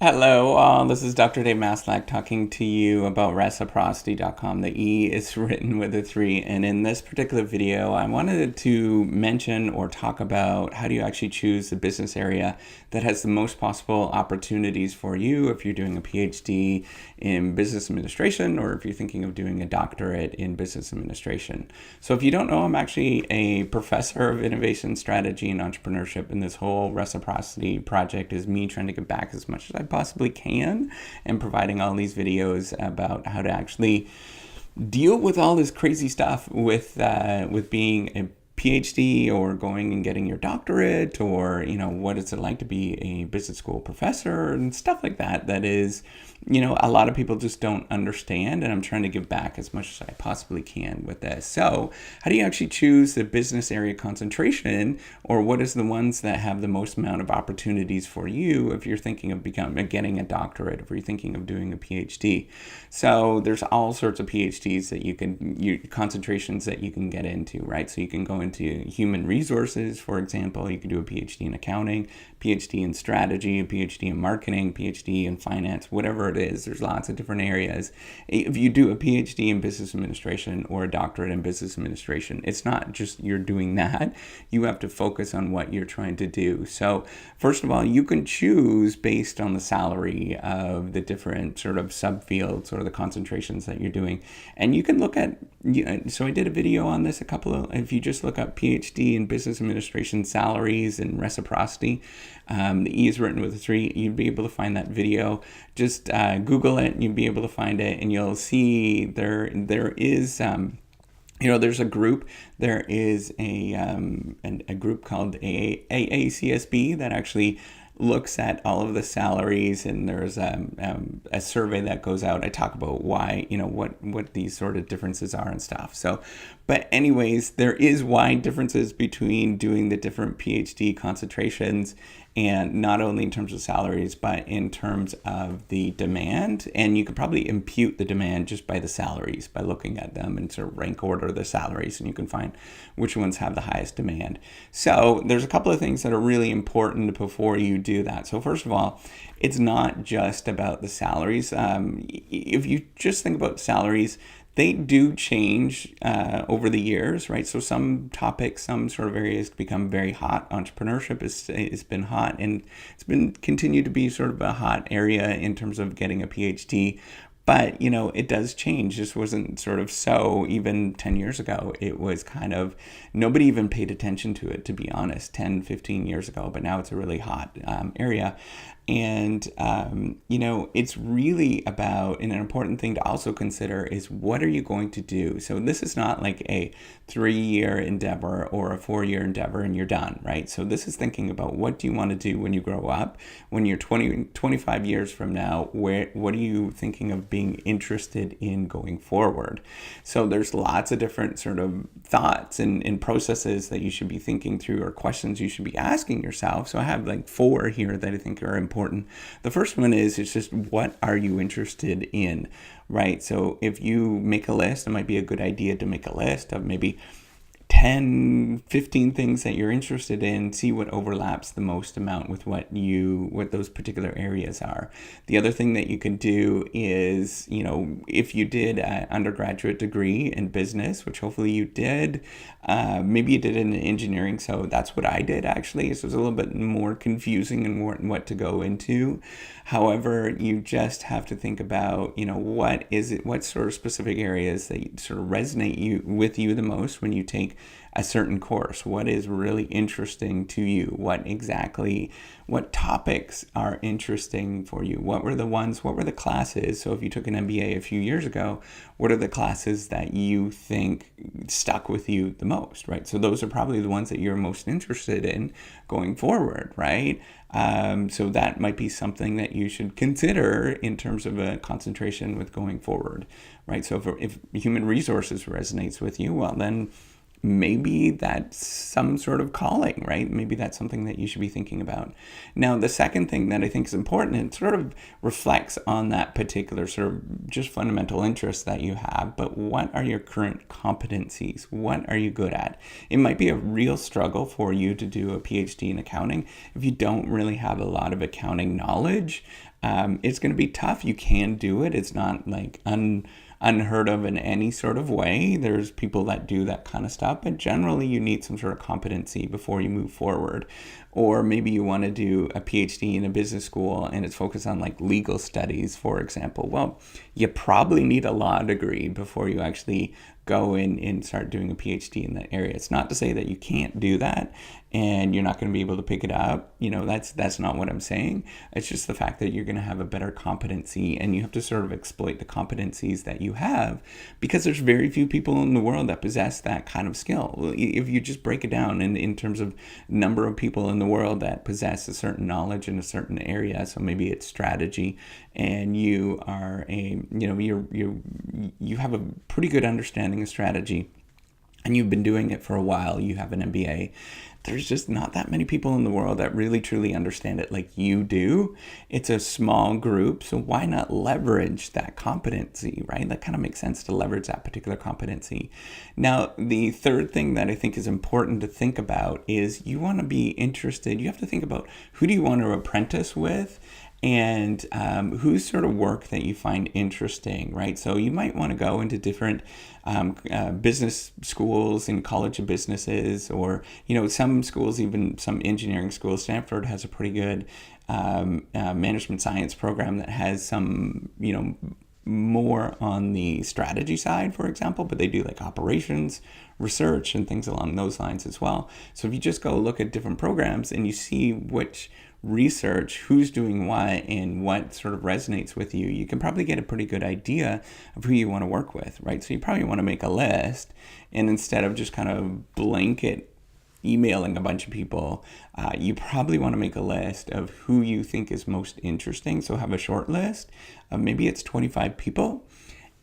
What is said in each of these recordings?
Hello, this is Dr. Dave Maslach talking to you about reciprocity.com. The E is written with a 3, and in this particular video, I wanted to mention or talk about how do you actually choose the business area that has the most possible opportunities for you if you're doing a PhD in business administration or if you're thinking of doing a doctorate in business administration. So if you don't know, I'm actually a professor of innovation strategy and entrepreneurship, and this whole reciprocity project is me trying to give back as much as I possibly can and providing all these videos about how to actually deal with all this crazy stuff with being a PhD or going and getting your doctorate, or what is it like to be a business school professor and stuff like that. That is, a lot of people just don't understand, and I'm trying to give back as much as I possibly can with this. So how do you actually choose the business area concentration, or what is the ones that have the most amount of opportunities for you if you're thinking of getting a doctorate, if you're thinking of doing a PhD? So there's all sorts of PhDs that concentrations that you can get into, right? So you can go into human resources, for example. You can do a PhD in accounting, PhD in strategy, a PhD in marketing, PhD in finance, whatever it is. There's lots of different areas. If you do a PhD in business administration or a doctorate in business administration, it's not just you're doing that. You have to focus on what you're trying to do. So first of all, you can choose based on the salary of the different sort of subfields or the concentrations that you're doing. And you can look at, so I did a video on this if you just look up PhD in business administration salaries and reciprocity, the E is written with a 3, you'd be able to find that video. Just Google it and you'll be able to find it, and you'll see there is there's a group. There is a group called AACSB that actually looks at all of the salaries, and there's a survey that goes out. I talk about why, what these sort of differences are and stuff. So, but anyways, there is wide differences between doing the different PhD concentrations, and not only in terms of salaries, but in terms of the demand. And you could probably impute the demand just by the salaries, by looking at them and sort of rank order the salaries, and you can find which ones have the highest demand. So there's a couple of things that are really important before you do that. So first of all, it's not just about the salaries. If you just think about salaries, they do change over the years, right? So some topics, some sort of areas become very hot. Entrepreneurship has been hot, and it's been continued to be sort of a hot area in terms of getting a PhD. But, it does change. This wasn't sort of so even 10 years ago. It was kind of, nobody even paid attention to it, to be honest, 10, 15 years ago. But now it's a really hot area. And, it's really about, and an important thing to also consider is, what are you going to do? So this is not like a 3-year endeavor or a 4-year endeavor and you're done, right? So this is thinking about, what do you want to do when you grow up? When you're 25 years from now, what are you thinking of being interested in going forward? So there's lots of different sort of thoughts and processes that you should be thinking through, or questions you should be asking yourself. So I have like 4 here that I think are important. The first one is, it's just, what are you interested in, right? So if you make a list, it might be a good idea to make a list of maybe 10, 15 things that you're interested in, see what overlaps the most amount with what those particular areas are. The other thing that you can do is, if you did an undergraduate degree in business, which hopefully you did, maybe you did it in engineering. So that's what I did, actually. So it's a little bit more confusing and more what to go into. However, you just have to think about, what sort of specific areas that sort of resonate with you the most when you take a certain course. What is really interesting to you? What topics are interesting for you? What were the classes? So if you took an MBA a few years ago, what are the classes that you think stuck with you the most, right? So those are probably the ones that you're most interested in going forward, right? So that might be something that you should consider in terms of a concentration with going forward, right? So if human resources resonates with you, well, then maybe that's some sort of calling, right? Maybe that's something that you should be thinking about. Now, the second thing that I think is important, and sort of reflects on that particular sort of just fundamental interest that you have, but what are your current competencies? What are you good at? It might be a real struggle for you to do a PhD in accounting if you don't really have a lot of accounting knowledge. It's going to be tough. You can do it. It's not like unheard of in any sort of way. There's people that do that kind of stuff, but generally you need some sort of competency before you move forward. Or maybe you want to do a PhD in a business school and it's focused on like legal studies, for example. Well, you probably need a law degree before you actually go in and start doing a PhD in that area. It's not to say that you can't do that and you're not going to be able to pick it up. That's not what I'm saying. It's just the fact that you're going to have a better competency, and you have to sort of exploit the competencies that you have, because there's very few people in the world that possess that kind of skill. If you just break it down in terms of number of people in the world that possess a certain knowledge in a certain area, so maybe it's strategy, and you are you have a pretty good understanding of strategy, and you've been doing it for a while, you have an MBA, there's just not that many people in the world that really truly understand it like you do. It's a small group, so why not leverage that competency, right? That kind of makes sense to leverage that particular competency. Now, the third thing that I think is important to think about is you want to be interested. You have to think about, who do you want to apprentice with? And whose sort of work that you find interesting, right? So you might want to go into different business schools and College of Businesses, or some schools, even some engineering schools. Stanford has a pretty good management science program that has some more on the strategy side, for example, but they do like operations, research, and things along those lines as well. So if you just go look at different programs and you see which research, who's doing what, and what sort of resonates with you, you can probably get a pretty good idea of who you want to work with, right? So you probably want to make a list, and instead of just kind of blanket emailing a bunch of people, you probably want to make a list of who you think is most interesting. So have a short list of maybe it's 25 people,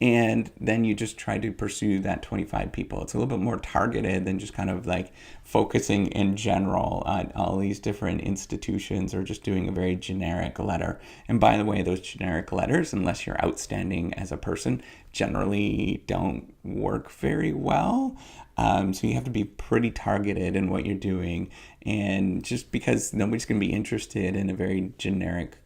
and then you just try to pursue that 25 people. It's a little bit more targeted than just kind of like focusing in general on all these different institutions, or just doing a very generic letter. And by the way, those generic letters, unless you're outstanding as a person, generally don't work very well. So you have to be pretty targeted in what you're doing. And just because nobody's going to be interested in a very generic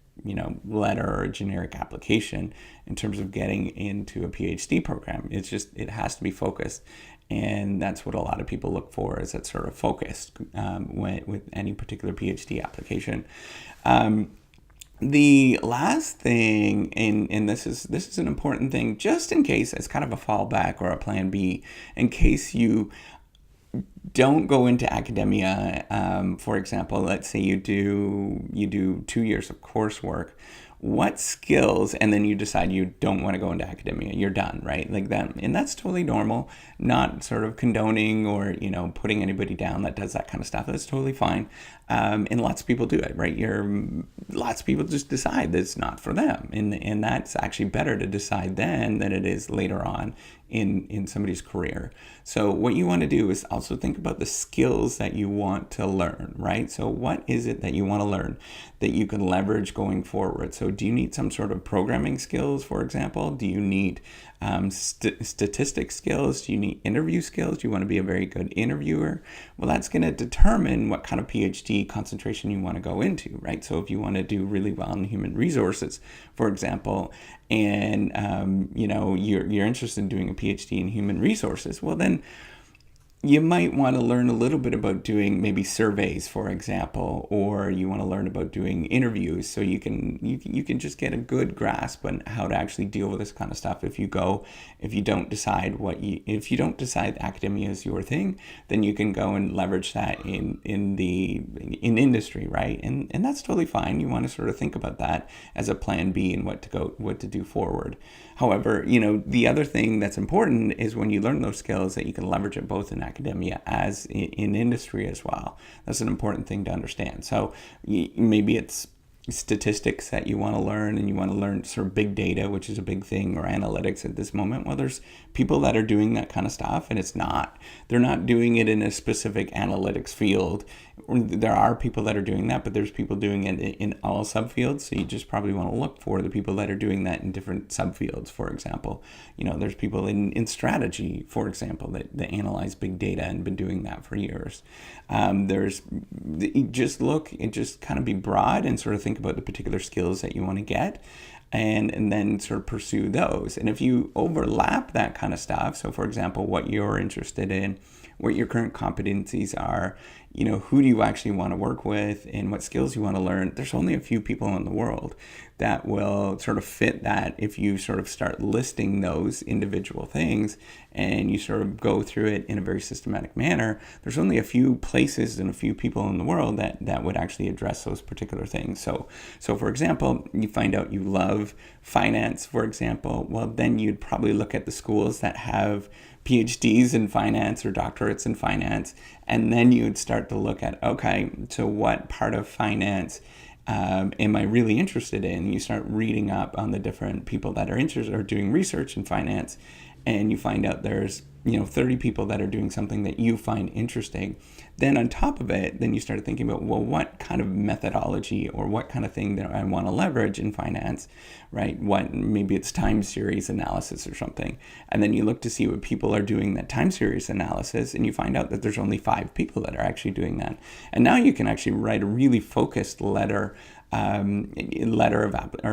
letter or a generic application in terms of getting into a PhD program. It has to be focused. And that's what a lot of people look for, is that sort of focused with any particular PhD application. The last thing, and this is an important thing, just in case, as kind of a fallback or a plan B, in case you don't go into academia. For example, let's say you do 2 years of coursework. What skills, and then you decide you don't want to go into academia, you're done, right? Like that, and that's totally normal. Not sort of condoning or putting anybody down that does that kind of stuff. That's totally fine. And lots of people do it, right? Lots of people just decide that it's not for them, and that's actually better to decide then than it is later on in somebody's career. So what you want to do is also think about the skills that you want to learn, right? So what is it that you want to learn that you can leverage going forward? So do you need some sort of programming skills, for example? Do you need statistics skills? Do you need interview skills? Do you want to be a very good interviewer? Well, that's going to determine what kind of PhD concentration you want to go into, right? So if you want to do really well in human resources, for example, and you're interested in doing a PhD in human resources, well then you might want to learn a little bit about doing maybe surveys, for example, or you want to learn about doing interviews, so you can just get a good grasp on how to actually deal with this kind of stuff. If you don't decide academia is your thing, then you can go and leverage that in industry, right? And that's totally fine. You want to sort of think about that as a plan B and what to do forward. However, the other thing that's important is when you learn those skills that you can leverage it both in academia as in industry as well. That's an important thing to understand. So maybe it's statistics that you want to learn, and you want to learn sort of big data, which is a big thing, or analytics at this moment. Well, there's people that are doing that kind of stuff, and they're not doing it in a specific analytics field. There are people that are doing that, but there's people doing it in all subfields. So you just probably want to look for the people that are doing that in different subfields. For example, there's people in strategy, for example, that analyze big data and been doing that for years. Just kind of be broad and sort of think about the particular skills that you want to get, and then sort of pursue those. And if you overlap that kind of stuff, so for example, what you're interested in, what your current competencies are, who do you actually want to work with, and what skills you want to learn, there's only a few people in the world that will sort of fit that. If you sort of start listing those individual things and you sort of go through it in a very systematic manner, there's only a few places and a few people in the world that would actually address those particular things. So for example, you find out you love finance, for example, well, then you'd probably look at the schools that have PhDs in finance or doctorates in finance, and then you would start to look at, okay, so what part of finance am I really interested in? You start reading up on the different people that are interested or doing research in finance, and you find out there's 30 people that are doing something that you find interesting. Then on top of it, then you start thinking about, well, what kind of methodology or what kind of thing that I want to leverage in finance, right? Maybe it's time series analysis or something. And then you look to see what people are doing that time series analysis, and you find out that there's only 5 people that are actually doing that. And now you can actually write a really focused letter or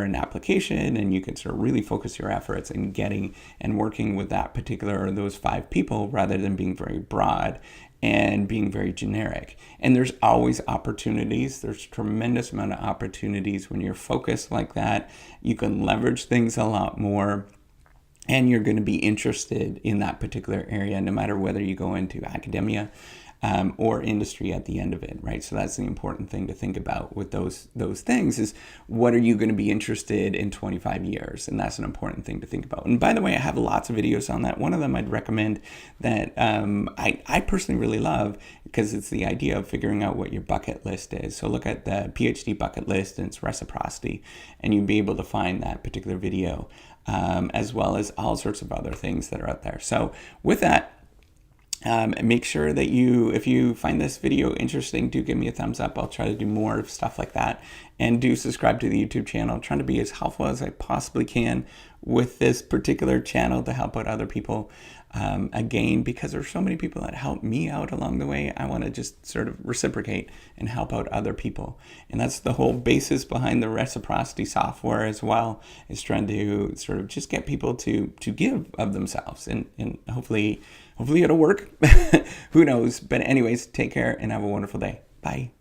an application, and you can sort of really focus your efforts in getting and working with that particular or those 5 people, rather than being very broad and being very generic. And there's always opportunities. There's tremendous amount of opportunities when you're focused like that. You can leverage things a lot more, and you're going to be interested in that particular area, no matter whether you go into academia or industry at the end of it, right? So that's the important thing to think about with those things is, what are you going to be interested in 25 years? And that's an important thing to think about. And by the way, I have lots of videos on that. One of them I'd recommend that I personally really love, because it's the idea of figuring out what your bucket list is. So look at the PhD bucket list, and it's reciprocity, and you'll be able to find that particular video, as well as all sorts of other things that are out there. So with that, make sure that if you find this video interesting, do give me a thumbs up. I'll try to do more of stuff like that. And do subscribe to the YouTube channel. I'm trying to be as helpful as I possibly can with this particular channel to help out other people. Again, because there's so many people that help me out along the way, I want to just sort of reciprocate and help out other people. And that's the whole basis behind the reciprocity software as well, is trying to sort of just get people to give of themselves. And hopefully it'll work. Who knows? But anyways, take care and have a wonderful day. Bye.